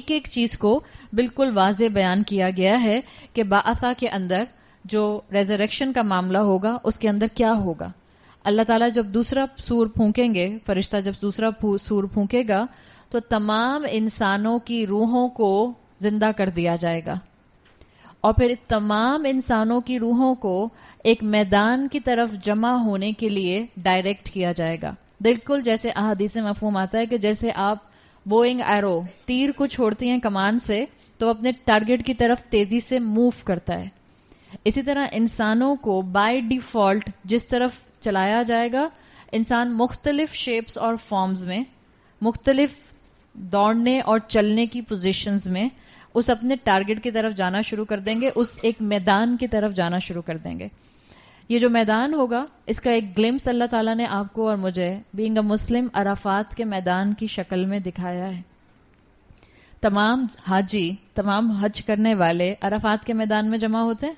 ایک ایک چیز کو بالکل واضح بیان کیا گیا ہے کہ بعثہ کے اندر جو ریزریکشن کا معاملہ ہوگا اس کے اندر کیا ہوگا. اللہ تعالیٰ جب دوسرا سور پھونکیں گے، فرشتہ جب دوسرا سور پھونکے گا تو تمام انسانوں کی روحوں کو زندہ کر دیا جائے گا، اور پھر تمام انسانوں کی روحوں کو ایک میدان کی طرف جمع ہونے کے لیے ڈائریکٹ کیا جائے گا. بالکل جیسے احادیث میں مفہوم آتا ہے کہ جیسے آپ بوئنگ ایرو تیر کو چھوڑتی ہیں کمان سے تو اپنے ٹارگٹ کی طرف تیزی سے موو کرتا ہے، اسی طرح انسانوں کو بائی ڈیفالٹ جس طرف چلایا جائے گا، انسان مختلف شیپس اور فارمز میں، مختلف دوڑنے اور چلنے کی پوزیشنز میں اس اپنے ٹارگٹ کی طرف جانا شروع کر دیں گے، اس ایک میدان کی طرف جانا شروع کر دیں گے. یہ جو میدان ہوگا اس کا ایک گلمس اللہ تعالیٰ نے آپ کو اور مجھے بینگ اے مسلم عرفات کے میدان کی شکل میں دکھایا ہے. تمام حاجی، تمام حج کرنے والے عرفات کے میدان میں جمع ہوتے ہیں.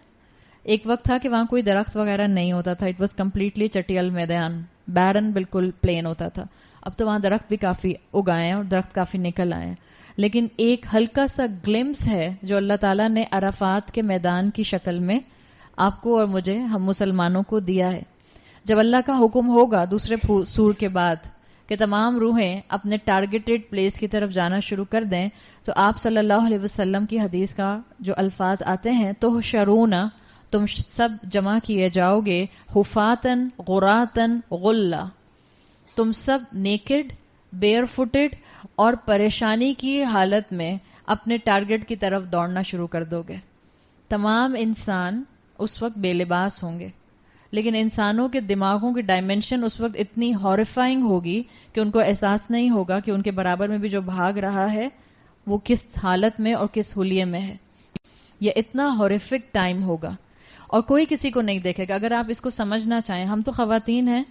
ایک وقت تھا کہ وہاں کوئی درخت وغیرہ نہیں ہوتا تھا، اٹ واز کمپلیٹلی چٹیل میدان، بیرن، بالکل پلین ہوتا تھا. اب تو وہاں درخت بھی کافی اگائے ہیں اور درخت کافی نکل آئے ہیں، لیکن ایک ہلکا سا گلمس ہے جو اللہ تعالیٰ نے عرفات کے میدان کی شکل میں آپ کو اور مجھے، ہم مسلمانوں کو دیا ہے. جب اللہ کا حکم ہوگا دوسرے سور کے بعد کہ تمام روحیں اپنے ٹارگیٹڈ پلیس کی طرف جانا شروع کر دیں، تو آپ صلی اللہ علیہ وسلم کی حدیث کا جو الفاظ آتے ہیں، تو شرون، تم سب جمع کیے جاؤ گے، حفاتن غراتن غلہ، تم سب نیکڈ، بیئر فوٹڈ اور پریشانی کی حالت میں اپنے ٹارگٹ کی طرف دوڑنا شروع کر دو گے. تمام انسان اس وقت بے لباس ہوں گے، لیکن انسانوں کے دماغوں کی ڈائمنشن اس وقت اتنی ہاریفائنگ ہوگی کہ ان کو احساس نہیں ہوگا کہ ان کے برابر میں بھی جو بھاگ رہا ہے وہ کس حالت میں اور کس حلیے میں ہے. یہ اتنا ہاریفک ٹائم ہوگا اور کوئی کسی کو نہیں دیکھے گا. اگر آپ اس کو سمجھنا چاہیں، ہم تو خواتین ہیں،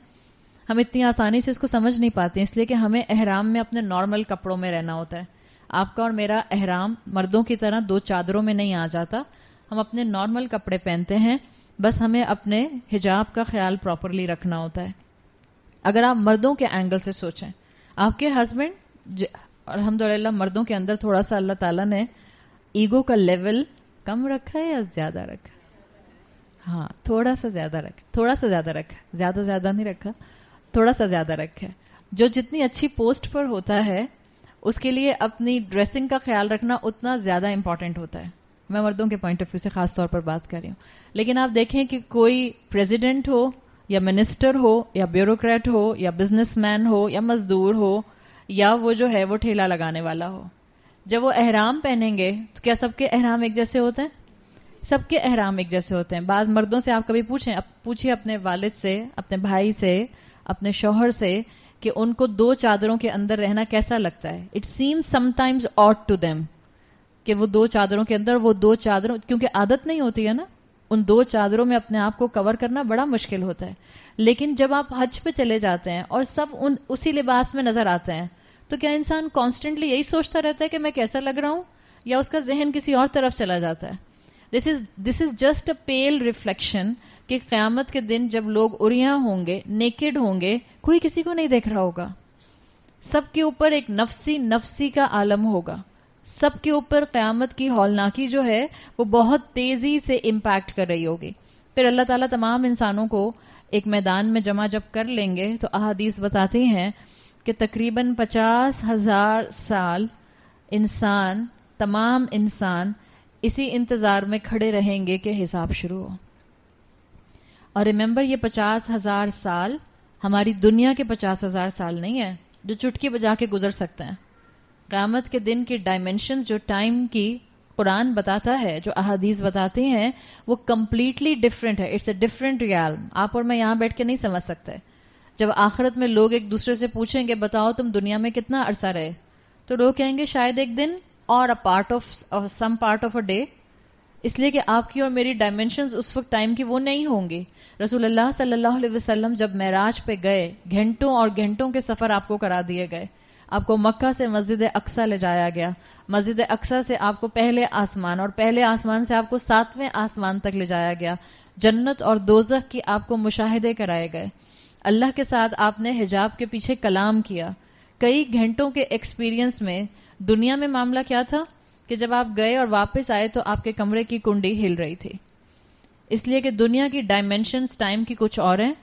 ہم اتنی آسانی سے اس کو سمجھ نہیں پاتے، اس لیے کہ ہمیں احرام میں اپنے نارمل کپڑوں میں رہنا ہوتا ہے. آپ کا اور میرا احرام مردوں کی طرح 2 چادروں میں نہیں آ جاتا، ہم اپنے نارمل کپڑے پہنتے ہیں، بس ہمیں اپنے حجاب کا خیال پراپرلی رکھنا ہوتا ہے. اگر آپ مردوں کے اینگل سے سوچیں، آپ کے ہسبینڈ، الحمدللہ مردوں کے اندر تھوڑا سا اللہ تعالیٰ نے ایگو کا لیول کم رکھا ہے یا زیادہ رکھا؟ ہاں، تھوڑا سا زیادہ رکھا، زیادہ نہیں رکھا، تھوڑا سا زیادہ رکھا ہے. جو جتنی اچھی پوسٹ پر ہوتا ہے اس کے لیے اپنی ڈریسنگ کا خیال رکھنا اتنا زیادہ امپورٹنٹ ہوتا ہے. میں مردوں کے پوائنٹ آف ویو سے خاص طور پر بات کر رہی ہوں. لیکن آپ دیکھیں کہ کوئی پریزیڈنٹ ہو یا منسٹر ہو یا بیوروکریٹ ہو یا بزنس مین ہو یا مزدور ہو یا وہ جو ہے وہ ٹھیلا لگانے والا ہو، جب وہ احرام پہنیں گے تو کیا سب کے احرام ایک جیسے ہوتے ہیں؟ سب کے احرام ایک جیسے ہوتے ہیں. بعض مردوں سے آپ کبھی پوچھیں اپنے والد سے، اپنے بھائی سے، اپنے شوہر سے کہ ان کو 2 چادروں کے اندر رہنا کیسا لگتا ہے. It seems sometimes odd to them کہ وہ 2 چادروں کے اندر، وہ 2 چادروں، کیونکہ عادت نہیں ہوتی ہے نا، ان 2 چادروں میں اپنے آپ کو کور کرنا بڑا مشکل ہوتا ہے. لیکن جب آپ حج پہ چلے جاتے ہیں اور سب اسی لباس میں نظر آتے ہیں تو کیا انسان کانسٹنٹلی یہی سوچتا رہتا ہے کہ میں کیسا لگ رہا ہوں، یا اس کا ذہن کسی اور طرف چلا جاتا ہے؟ دس از جسٹ اے پیل ریفلیکشن کہ قیامت کے دن جب لوگ عریاں ہوں گے، نیکڈ ہوں گے، کوئی کسی کو نہیں دیکھ رہا ہوگا، سب کے اوپر ایک نفسی کا عالم ہوگا، سب کے اوپر قیامت کی ہولناکی جو ہے وہ بہت تیزی سے امپیکٹ کر رہی ہوگی. پھر اللہ تعالیٰ تمام انسانوں کو ایک میدان میں جمع جب کر لیں گے تو احادیث بتاتی ہیں کہ تقریباً 50,000 سال تمام انسان اسی انتظار میں کھڑے رہیں گے کہ حساب شروع ہو. اور ریممبر، یہ 50,000 سال ہماری دنیا کے 50,000 سال نہیں ہے جو چٹکی بجا کے گزر سکتے ہیں. قیامت کے دن کی ڈائمنشن جو ٹائم کی قرآن بتاتا ہے، جو احادیث بتاتی ہیں، وہ کمپلیٹلی ڈفرینٹ ہے. It's a different realm. آپ اور میں یہاں بیٹھ کے نہیں سمجھ سکتے. جب آخرت میں لوگ ایک دوسرے سے پوچھیں گے بتاؤ تم دنیا میں کتنا عرصہ رہے، تو لوگ کہیں گے شاید ایک دن اور some part of a day, اس لیے کہ آپ کی اور میری ڈائمنشنز اس وقت ٹائم کی وہ نہیں ہوں گی. رسول اللہ صلی اللہ علیہ وسلم جب معراج پہ گئے، گھنٹوں اور گھنٹوں کے سفر آپ کو کرا دیے گئے. آپ کو مکہ سے مسجد اقصی لے جایا گیا، مسجد اقصی سے آپ کو پہلے آسمان، اور پہلے آسمان سے آپ کو 7ویں آسمان تک لے جایا گیا. جنت اور دوزخ کی آپ کو مشاہدے کرائے گئے. اللہ کے ساتھ آپ نے حجاب کے پیچھے کلام کیا کئی گھنٹوں کے ایکسپیرینس میں دنیا میں معاملہ کیا تھا کہ جب آپ گئے اور واپس آئے تو آپ کے کمرے کی کنڈی ہل رہی تھی، اس لیے کہ دنیا کی ڈائمینشنز ٹائم کی کچھ اور ہیں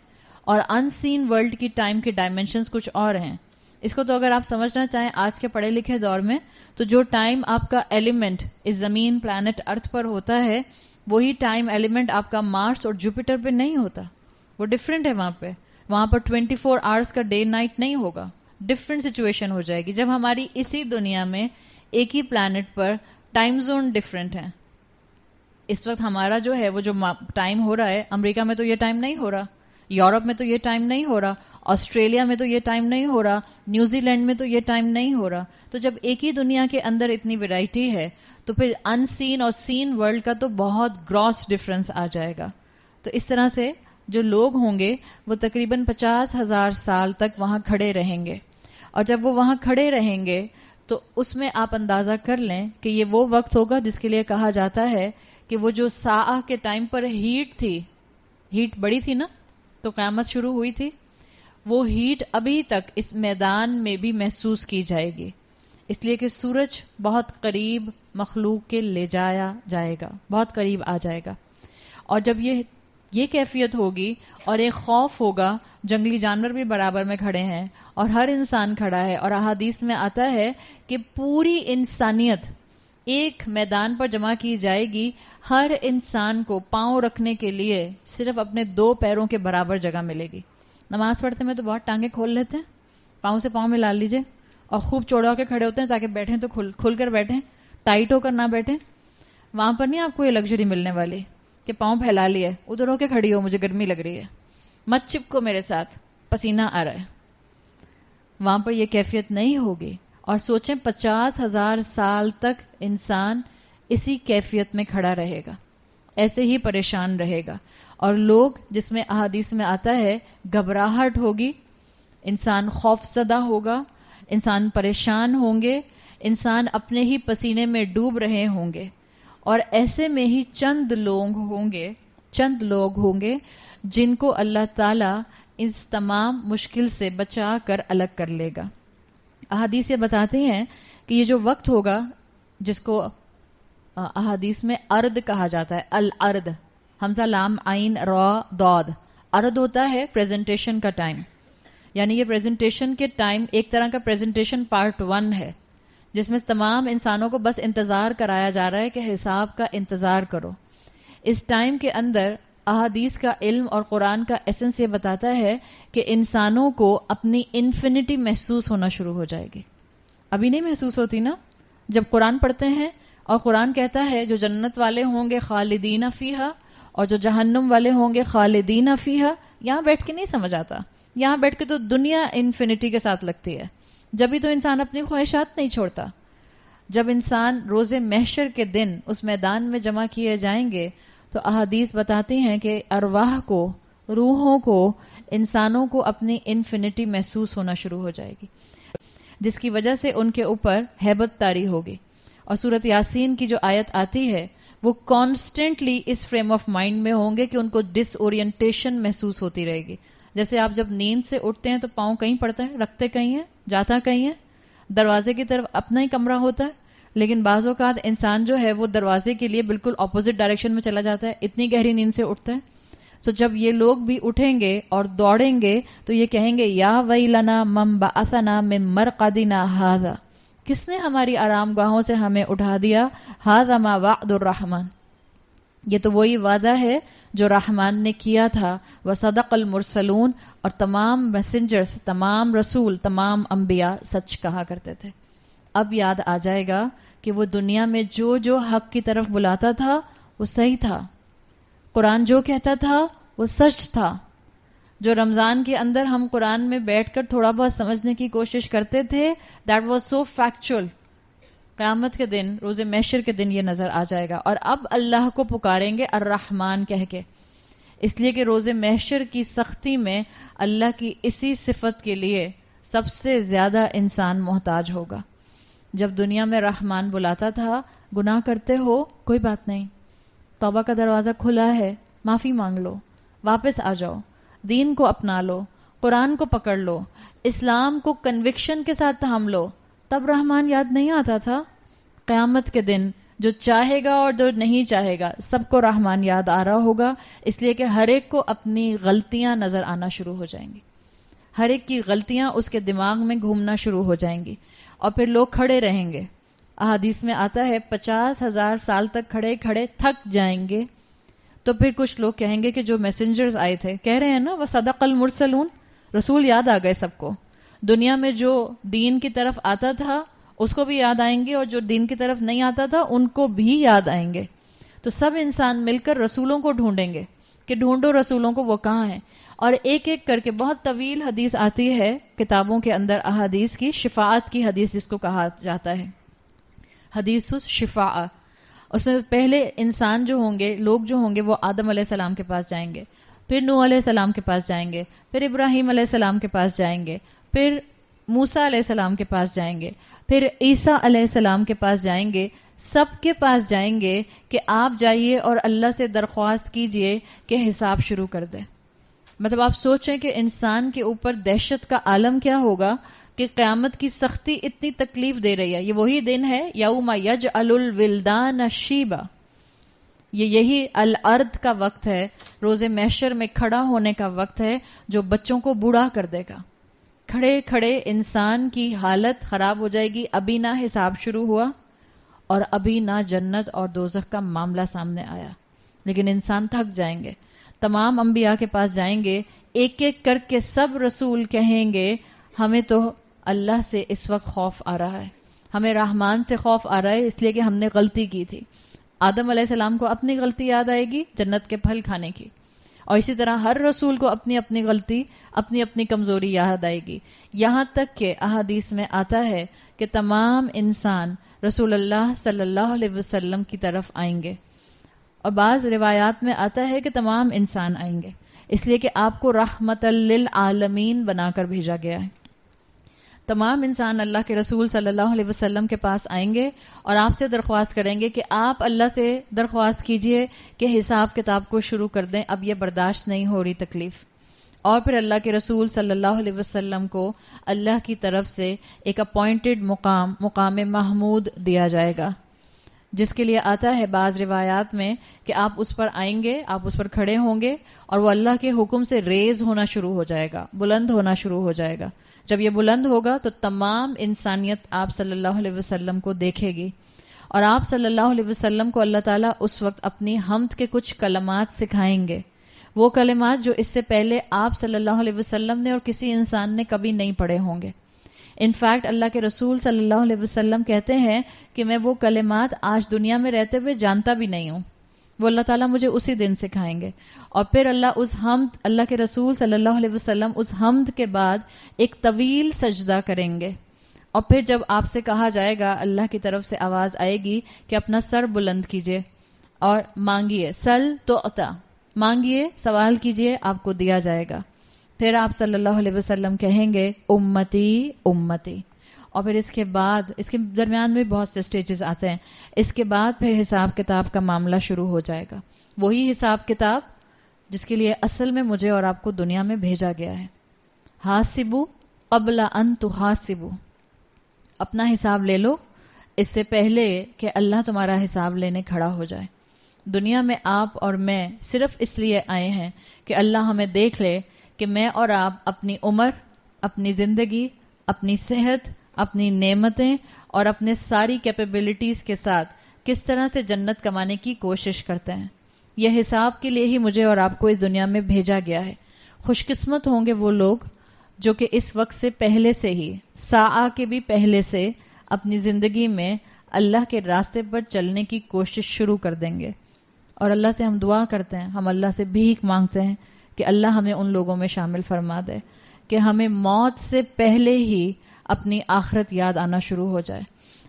اور ان سین ورلڈ کی ٹائم کی ڈائمینشنز کچھ اور ہیں. اس کو تو اگر آپ سمجھنا چاہیں آج کے پڑھے لکھے دور میں، تو جو ٹائم آپ کا ایلیمنٹ اس زمین پلانٹ ارتھ پر ہوتا ہے، وہی ٹائم ایلیمنٹ آپ کا مارس اور جوپیٹر پہ نہیں ہوتا. وہ ڈفرینٹ ہے. وہاں پر 24 آورس کا ڈے نائٹ نہیں ہوگا. ڈفرینٹ سچویشن ہو جائے گی. جب ہماری اسی دنیا میں ایک ہی پلانٹ پر ٹائم زون ڈفرینٹ ہے. اس وقت ہمارا جو ہے وہ جو ٹائم ہو رہا ہے، امریکہ میں تو یہ ٹائم نہیں ہو رہا، یورپ میں تو یہ ٹائم نہیں ہو رہا، آسٹریلیا میں تو یہ ٹائم نہیں ہو رہا، نیوزی لینڈ میں تو یہ ٹائم نہیں ہو رہا. تو جب ایک ہی دنیا کے اندر اتنی ویرائٹی ہے تو پھر ان سین اور سین ورلڈ کا تو بہت گراس ڈفرنس آ جائے گا. تو اس طرح سے جو لوگ ہوں گے وہ تقریباً 50,000 سال تک وہاں کھڑے رہیں گے. اور جب وہ وہاں کھڑے رہیں گے تو اس میں آپ اندازہ کر لیں کہ یہ وہ وقت ہوگا جس کے لیے کہا جاتا ہے کہ وہ جو ساعہ کے ٹائم پر ہیٹ تھی، ہیٹ بڑی تھی نا، تو قیامت شروع ہوئی تھی، وہ ہیٹ ابھی تک اس میدان میں بھی محسوس کی جائے گی. اس لیے کہ سورج بہت قریب مخلوق کے لے جایا جائے گا، بہت قریب آ جائے گا. اور جب یہ کیفیت ہوگی اور ایک خوف ہوگا، جنگلی جانور بھی برابر میں کھڑے ہیں اور ہر انسان کھڑا ہے. اور احادیث میں آتا ہے کہ پوری انسانیت ایک میدان پر جمع کی جائے گی. ہر انسان کو پاؤں رکھنے کے لیے صرف اپنے 2 پیروں کے برابر جگہ ملے گی. نماز پڑھتے میں تو بہت ٹانگیں کھول لیتے ہیں، پاؤں سے پاؤں ملا لیجئے اور خوب چوڑا کے کھڑے ہوتے ہیں تاکہ بیٹھیں تو کھل کر بیٹھیں، ٹائٹ ہو کر نہ بیٹھیں. وہاں پر نہیں آپ کو یہ لگژری ملنے والی کہ پاؤں پھیلا لیے، ادھر ہو کے کھڑی ہو، مجھے گرمی لگ رہی ہے، مت چپکو میرے ساتھ، پسینہ آ رہا ہے. وہاں پر یہ کیفیت نہیں ہوگی. اور سوچیں 50,000 سال تک انسان اسی کیفیت میں کھڑا رہے گا، ایسے ہی پریشان رہے گا. اور لوگ، جس میں احادیث میں آتا ہے گھبراہٹ ہوگی، انسان خوف زدہ ہوگا، انسان پریشان ہوں گے، انسان اپنے ہی پسینے میں ڈوب رہے ہوں گے. اور ایسے میں ہی چند لوگ ہوں گے جن کو اللہ تعالیٰ اس تمام مشکل سے بچا کر الگ کر لے گا. احادیث یہ بتاتے ہیں کہ یہ جو وقت ہوگا، جس کو احادیث میں ارد کہا جاتا ہے، الارد، حمزہ لام عین را ضاد، ارد ہوتا ہے پریزنٹیشن کا ٹائم. یعنی یہ پریزنٹیشن کے ٹائم ایک طرح کا پریزنٹیشن پارٹ 1 ہے، جس میں تمام انسانوں کو بس انتظار کرایا جا رہا ہے کہ حساب کا انتظار کرو. اس ٹائم کے اندر احادیث کا علم اور قرآن کا ایسنس یہ بتاتا ہے کہ انسانوں کو اپنی انفینٹی محسوس ہونا شروع ہو جائے گی. ابھی نہیں محسوس ہوتی نا. جب قرآن پڑھتے ہیں اور قرآن کہتا ہے جو جنت والے ہوں گے خالدین فیہا اور جو جہنم والے ہوں گے خالدین فیہا، یہاں بیٹھ کے نہیں سمجھ آتا. یہاں بیٹھ کے تو دنیا انفینٹی کے ساتھ لگتی ہے، جبھی تو انسان اپنی خواہشات نہیں چھوڑتا. جب انسان روز محشر کے دن اس میدان میں جمع کیے جائیں گے تو احادیث بتاتی ہیں کہ ارواح کو، روحوں کو، انسانوں کو اپنی انفینٹی محسوس ہونا شروع ہو جائے گی، جس کی وجہ سے ان کے اوپر ہیبت طاری ہوگی. اور سورۃ یاسین کی جو آیت آتی ہے وہ کانسٹنٹلی اس فریم آف مائنڈ میں ہوں گے کہ ان کو ڈس اورینٹیشن محسوس ہوتی رہے گی. جیسے آپ جب نیند سے اٹھتے ہیں تو پاؤں کہیں پڑتا ہے، رکھتے کہیں ہیں، جاتا کہیں ہے، دروازے کی طرف اپنا ہی کمرہ ہوتا ہے. لیکن بعض اوقات انسان جو ہے وہ دروازے کے لیے بالکل اپوزٹ ڈائریکشن میں چلا جاتا ہے، اتنی گہری نیند سے اٹھتا ہے. تو جب یہ لوگ بھی اٹھیں گے اور دوڑیں گے تو یہ کہیں گے یا ویلنا من بعثنا من مرقدنا ھذا، کس نے ہماری آرام گاہوں سے ہمیں اٹھا دیا، ھذا ما وعد الرحمن، یہ تو وہی وعدہ ہے جو رحمان نے کیا تھا. وصدق المرسلون، اور تمام میسنجرز، تمام رسول، تمام انبیاء سچ کہا کرتے تھے. اب یاد آ جائے گا کہ وہ دنیا میں جو حق کی طرف بلاتا تھا وہ صحیح تھا، قرآن جو کہتا تھا وہ سچ تھا. جو رمضان کے اندر ہم قرآن میں بیٹھ کر تھوڑا بہت سمجھنے کی کوشش کرتے تھے، دیٹ واز سو فیکچول. قیامت کے دن، روز محشر کے دن یہ نظر آ جائے گا. اور اب اللہ کو پکاریں گے الرحمن کہہ کے، اس لیے کہ روز محشر کی سختی میں اللہ کی اسی صفت کے لیے سب سے زیادہ انسان محتاج ہوگا. جب دنیا میں رحمان بلاتا تھا، گناہ کرتے ہو کوئی بات نہیں، توبہ کا دروازہ کھلا ہے، معافی مانگ لو، واپس آ جاؤ، دین کو اپنا لو، قرآن کو پکڑ لو، اسلام کو کنوکشن کے ساتھ تھام لو، تب رحمان یاد نہیں آتا تھا؟ قیامت کے دن جو چاہے گا اور جو نہیں چاہے گا سب کو رحمان یاد آ رہا ہوگا، اس لیے کہ ہر ایک کو اپنی غلطیاں نظر آنا شروع ہو جائیں گی، ہر ایک کی غلطیاں اس کے دماغ میں گھومنا شروع ہو جائیں گی، اور پھر لوگ کھڑے رہیں گے. احادیث میں آتا ہے 50,000 سال تک کھڑے کھڑے تھک جائیں گے. تو پھر کچھ لوگ کہیں گے کہ جو میسنجرز آئے تھے، کہہ رہے ہیں نا وَصَدَقَ الْمُرْسَلُونَ، رسول یاد آ گئے سب کو. دنیا میں جو دین کی طرف آتا تھا اس کو بھی یاد آئیں گے، اور جو دین کی طرف نہیں آتا تھا ان کو بھی یاد آئیں گے. تو سب انسان مل کر رسولوں کو ڈھونڈیں گے کہ ڈھونڈو رسولوں کو، وہ کہاں ہیں. اور ایک ایک کر کے بہت طویل حدیث آتی ہے کتابوں کے اندر، احادیث کی، شفاعت کی حدیث جس کو کہا جاتا ہے، حدیث الشفاعہ. اس میں پہلے انسان جو ہوں گے، لوگ جو ہوں گے، وہ آدم علیہ السلام کے پاس جائیں گے، پھر نوح علیہ السلام کے پاس جائیں گے، پھر ابراہیم علیہ السلام کے پاس جائیں گے، پھر موسیٰ علیہ السلام کے پاس جائیں گے، پھر عیسیٰ علیہ السلام کے پاس جائیں گے. سب کے پاس جائیں گے کہ آپ جائیے اور اللہ سے درخواست کیجئے کہ حساب شروع کر دے. مطلب آپ سوچیں کہ انسان کے اوپر دہشت کا عالم کیا ہوگا کہ قیامت کی سختی اتنی تکلیف دے رہی ہے. یہ وہی دن ہے یوم یجعل الولدان شیبا، یہی الارض کا وقت ہے، روز محشر میں کھڑا ہونے کا وقت ہے جو بچوں کو بوڑھا کر دے گا. کھڑے کھڑے انسان کی حالت خراب ہو جائے گی. ابھی نہ حساب شروع ہوا اور ابھی نہ جنت اور دوزخ کا معاملہ سامنے آیا، لیکن انسان تھک جائیں گے. تمام انبیاء کے پاس جائیں گے، ایک ایک کر کے سب رسول کہیں گے ہمیں تو اللہ سے اس وقت خوف آ رہا ہے، ہمیں رحمان سے خوف آ رہا ہے، اس لیے کہ ہم نے غلطی کی تھی. آدم علیہ السلام کو اپنی غلطی یاد آئے گی جنت کے پھل کھانے کی، اور اسی طرح ہر رسول کو اپنی اپنی غلطی، اپنی اپنی کمزوری یاد آئے گی. یہاں تک کہ احادیث میں آتا ہے کہ تمام انسان رسول اللہ صلی اللہ علیہ وسلم کی طرف آئیں گے، اور بعض روایات میں آتا ہے کہ تمام انسان آئیں گے، اس لیے کہ آپ کو رحمت للعالمین بنا کر بھیجا گیا ہے. تمام انسان اللہ کے رسول صلی اللہ علیہ وسلم کے پاس آئیں گے اور آپ سے درخواست کریں گے کہ آپ اللہ سے درخواست کیجئے کہ حساب کتاب کو شروع کر دیں، اب یہ برداشت نہیں ہو رہی تکلیف. اور پھر اللہ کے رسول صلی اللہ علیہ وسلم کو اللہ کی طرف سے ایک اپوائنٹڈ مقام محمود دیا جائے گا، جس کے لیے آتا ہے بعض روایات میں کہ آپ اس پر آئیں گے، آپ اس پر کھڑے ہوں گے، اور وہ اللہ کے حکم سے ریز ہونا شروع ہو جائے گا، بلند ہونا شروع ہو جائے گا. جب یہ بلند ہوگا تو تمام انسانیت آپ صلی اللہ علیہ وسلم کو دیکھے گی، اور آپ صلی اللہ علیہ وسلم کو اللہ تعالیٰ اس وقت اپنی حمد کے کچھ کلمات سکھائیں گے، وہ کلمات جو اس سے پہلے آپ صلی اللہ علیہ وسلم نے اور کسی انسان نے کبھی نہیں پڑھے ہوں گے. انفیکٹ اللہ کے رسول صلی اللہ علیہ وسلم کہتے ہیں کہ میں وہ کلمات آج دنیا میں رہتے ہوئے جانتا بھی نہیں ہوں، وہ اللہ تعالیٰ مجھے اسی دن سکھائیں گے. اور پھر اللہ کے رسول صلی اللہ علیہ وسلم اس حمد کے بعد ایک طویل سجدہ کریں گے، اور پھر جب آپ سے کہا جائے گا، اللہ کی طرف سے آواز آئے گی کہ اپنا سر بلند کیجئے اور مانگیے، سل تو عطا، مانگیے، سوال کیجئے، آپ کو دیا جائے گا. پھر آپ صلی اللہ علیہ وسلم کہیں گے امتی امتی، اور پھر اس کے بعد، اس کے درمیان میں بہت سے سٹیجز آتے ہیں، اس کے بعد پھر حساب کتاب کا معاملہ شروع ہو جائے گا. وہی حساب کتاب جس کے لیے اصل میں مجھے اور آپ کو دنیا میں بھیجا گیا ہے. حاسبو قبل ان تحاسبو، اپنا حساب لے لو اس سے پہلے کہ اللہ تمہارا حساب لینے کھڑا ہو جائے. دنیا میں آپ اور میں صرف اس لیے آئے ہیں کہ اللہ ہمیں دیکھ لے کہ میں اور آپ اپنی عمر، اپنی زندگی، اپنی صحت، اپنی نعمتیں اور اپنے ساری کیپیبلٹیز کے ساتھ کس طرح سے جنت کمانے کی کوشش کرتے ہیں. یہ حساب کے لیے ہی مجھے اور آپ کو اس دنیا میں بھیجا گیا ہے. خوش قسمت ہوں گے وہ لوگ جو کہ اس وقت سے پہلے سے ہی، ساعہ کے بھی پہلے سے اپنی زندگی میں اللہ کے راستے پر چلنے کی کوشش شروع کر دیں گے. اور اللہ سے ہم دعا کرتے ہیں، ہم اللہ سے بھیک مانگتے ہیں کہ اللہ ہمیں ان لوگوں میں شامل فرما دے کہ ہمیں موت سے پہلے ہی اپنی آخرت یاد آنا شروع ہو جائے،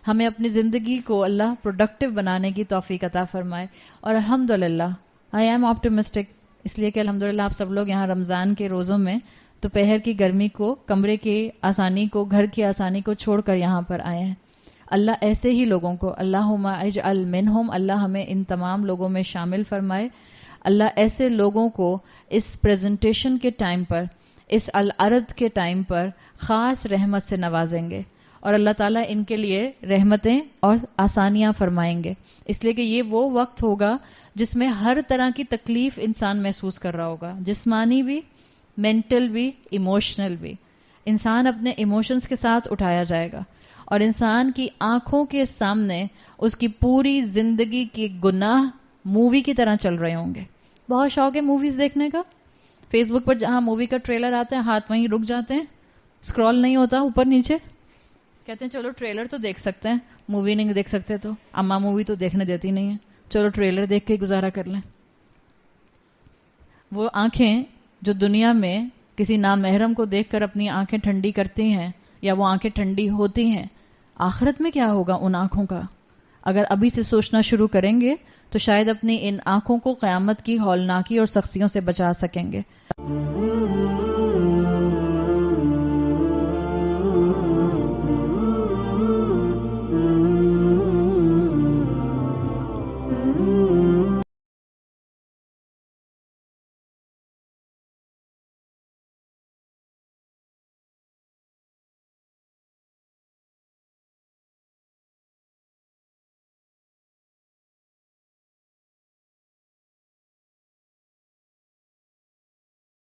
ہمیں اپنی زندگی کو اللہ پروڈکٹیو بنانے کی توفیق عطا فرمائے. اور الحمدللہ آئی ایم آپٹمسٹک، اس لیے کہ الحمدللہ آپ سب لوگ یہاں رمضان کے روزوں میں دوپہر کی گرمی کو، کمرے کی آسانی کو، گھر کی آسانی کو چھوڑ کر یہاں پر آئے ہیں. اللہ ایسے ہی لوگوں کو، اللہم اجعل منہم، اللہ ہمیں ان تمام لوگوں میں شامل فرمائے. اللہ ایسے لوگوں کو اس پریزنٹیشن کے ٹائم پر، اس الارض کے ٹائم پر خاص رحمت سے نوازیں گے، اور اللہ تعالیٰ ان کے لیے رحمتیں اور آسانیاں فرمائیں گے، اس لیے کہ یہ وہ وقت ہوگا جس میں ہر طرح کی تکلیف انسان محسوس کر رہا ہوگا، جسمانی بھی، مینٹل بھی، ایموشنل بھی۔ انسان اپنے ایموشنز کے ساتھ اٹھایا جائے گا، اور انسان کی آنکھوں کے سامنے اس کی پوری زندگی کے گناہ مووی کی طرح چل رہے ہوں گے۔ بہت شوق ہے موویز دیکھنے کا، فیس بک پر جہاں مووی کا ٹریلر آتا ہے ہاتھ وہیں رک جاتے ہیں، اسکرول نہیں ہوتا اوپر نیچے، کہتے ہیں چلو ٹریلر تو دیکھ سکتے ہیں، مووی نہیں دیکھ سکتے تو اماں مووی تو دیکھنے دیتی نہیں ہے، چلو ٹریلر دیکھ کے گزارا کر لیں۔ وہ آنکھیں جو دنیا میں کسی نامحرم کو دیکھ کر اپنی آنکھیں ٹھنڈی کرتی ہیں یا وہ آنکھیں ٹھنڈی ہوتی ہیں، آخرت میں کیا ہوگا ان آنکھوں کا؟ اگر ابھی سے سوچنا شروع کریں گے تو شاید اپنی ان آنکھوں کو قیامت کی ہولناکی اور سختیوں سے بچا سکیں گے۔